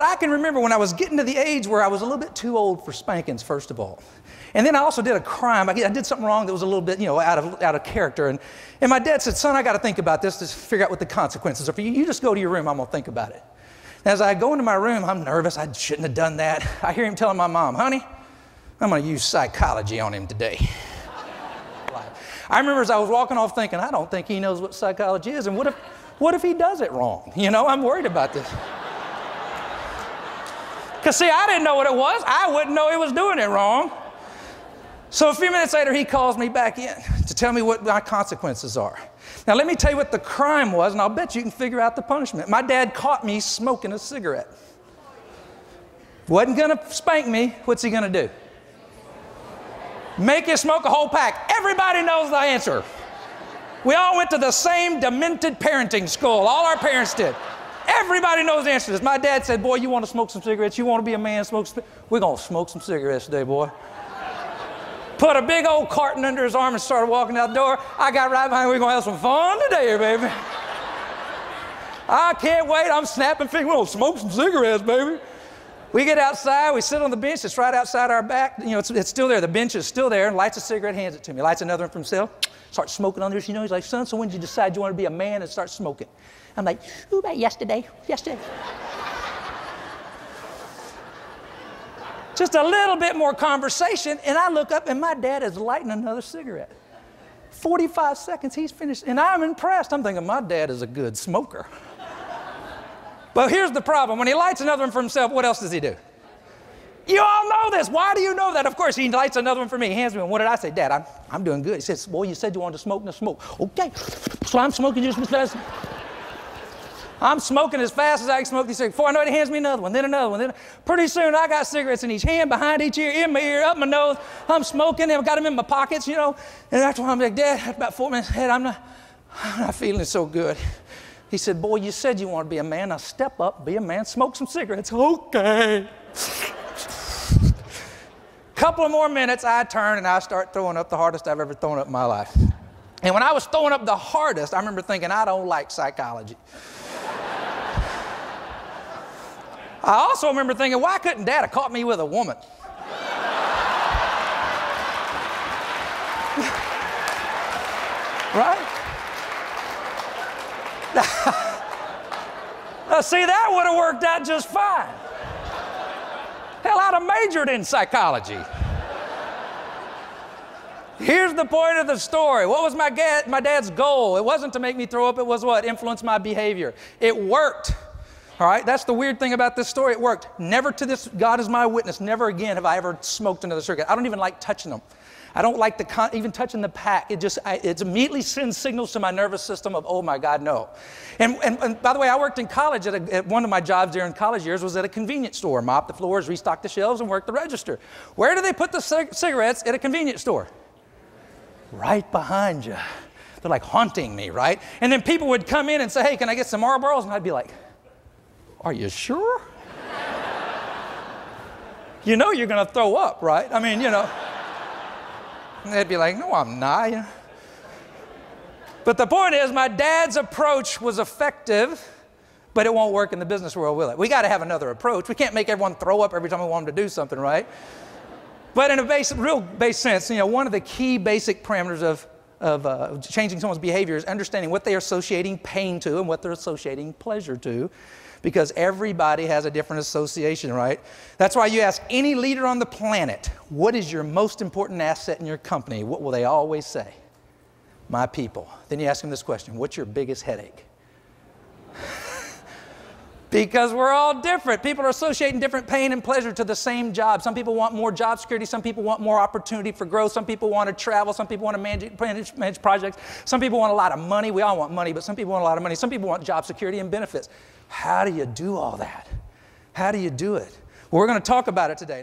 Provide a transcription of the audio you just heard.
I can remember when I was getting to the age where I was a little bit too old for spankings, first of all. And then I also did a crime. I did something wrong that was a little bit, out of character. And my dad said, son, I got to think about this to figure out what the consequences are for you. You just go to your room. I'm going to think about it. And as I go into my room, I'm nervous. I shouldn't have done that. I hear him telling my mom, honey, I'm going to use psychology on him today. I remember as I was walking off thinking, I don't think he knows what psychology is. And what if he does it wrong? I'm worried about this. Because, see, I didn't know what it was. I wouldn't know he was doing it wrong. So a few minutes later, he calls me back in to tell me what my consequences are. Now, let me tell you what the crime was, and I'll bet you can figure out the punishment. My dad caught me smoking a cigarette. Wasn't going to spank me. What's he going to do? Make you smoke a whole pack. Everybody knows the answer. We all went to the same demented parenting school. All our parents did. Everybody knows the answer to this. My dad said, boy, you want to smoke some cigarettes? You want to be a man, we're going to smoke some cigarettes today, boy. Put a big old carton under his arm and started walking out the door. I got right behind him. We're going to have some fun today, baby. I can't wait. I'm snapping fingers. We're going to smoke some cigarettes, baby. We get outside. We sit on the bench. It's right outside our back. It's still there. The bench is still there. And lights a cigarette, hands it to me. Lights another one for himself. Starts smoking on this. He's like, son, so when did you decide you want to be a man and start smoking? I'm like, about yesterday. Just a little bit more conversation, and I look up, and my dad is lighting another cigarette. 45 seconds, he's finished, and I'm impressed. I'm thinking, my dad is a good smoker. But here's the problem. When he lights another one for himself, what else does he do? You all know this. Why do you know that? Of course, he lights another one for me. He hands me one. What did I say? Dad, I'm doing good. He says, boy, you said you wanted to smoke, now smoke. Okay, so I'm smoking just as fast. I'm smoking as fast as I can smoke these cigarettes. Before I know it, he hands me another one, then another one. Then pretty soon, I got cigarettes in each hand, behind each ear, in my ear, up my nose. I'm smoking them. I've got them in my pockets, And after a while, I'm like, Dad, after about 4 minutes ahead, I'm not feeling so good. He said, boy, you said you want to be a man. Now step up, be a man, smoke some cigarettes. Okay. Couple of more minutes, I turn and I start throwing up the hardest I've ever thrown up in my life. And when I was throwing up the hardest, I remember thinking, I don't like psychology. I also remember thinking, why couldn't Dad have caught me with a woman? Right? Now, see, that would have worked out just fine. Hell, I'd have majored in psychology. Here's the point of the story. What was my dad's goal? It wasn't to make me throw up. It was what? Influence my behavior. It worked. All right, that's the weird thing about this story. It worked. Never to this, God is my witness, never again have I ever smoked another cigarette. I don't even like touching them. I don't like even touching the pack. It immediately sends signals to my nervous system of, oh my God, no. And by the way, I worked in college at one of my jobs during college years was at a convenience store. Mop the floors, restock the shelves, and work the register. Where do they put the cigarettes at a convenience store? Right behind you. They're like haunting me, right? And then people would come in and say, hey, can I get some Marlboros? And I'd be like, are you sure? You're going to throw up, right? I mean, And they'd be like, no, I'm not. But the point is, my dad's approach was effective, but it won't work in the business world, will it? We got to have another approach. We can't make everyone throw up every time we want them to do something, right? But in a real base sense, one of the key basic parameters of changing someone's behavior is understanding what they're associating pain to and what they're associating pleasure to. Because everybody has a different association, right? That's why you ask any leader on the planet, what is your most important asset in your company? What will they always say? My people. Then you ask them this question, what's your biggest headache? Because we're all different. People are associating different pain and pleasure to the same job. Some people want more job security. Some people want more opportunity for growth. Some people want to travel. Some people want to manage projects. Some people want a lot of money. We all want money, but some people want a lot of money. Some people want job security and benefits. How do you do all that? How do you do it? Well, we're going to talk about it today.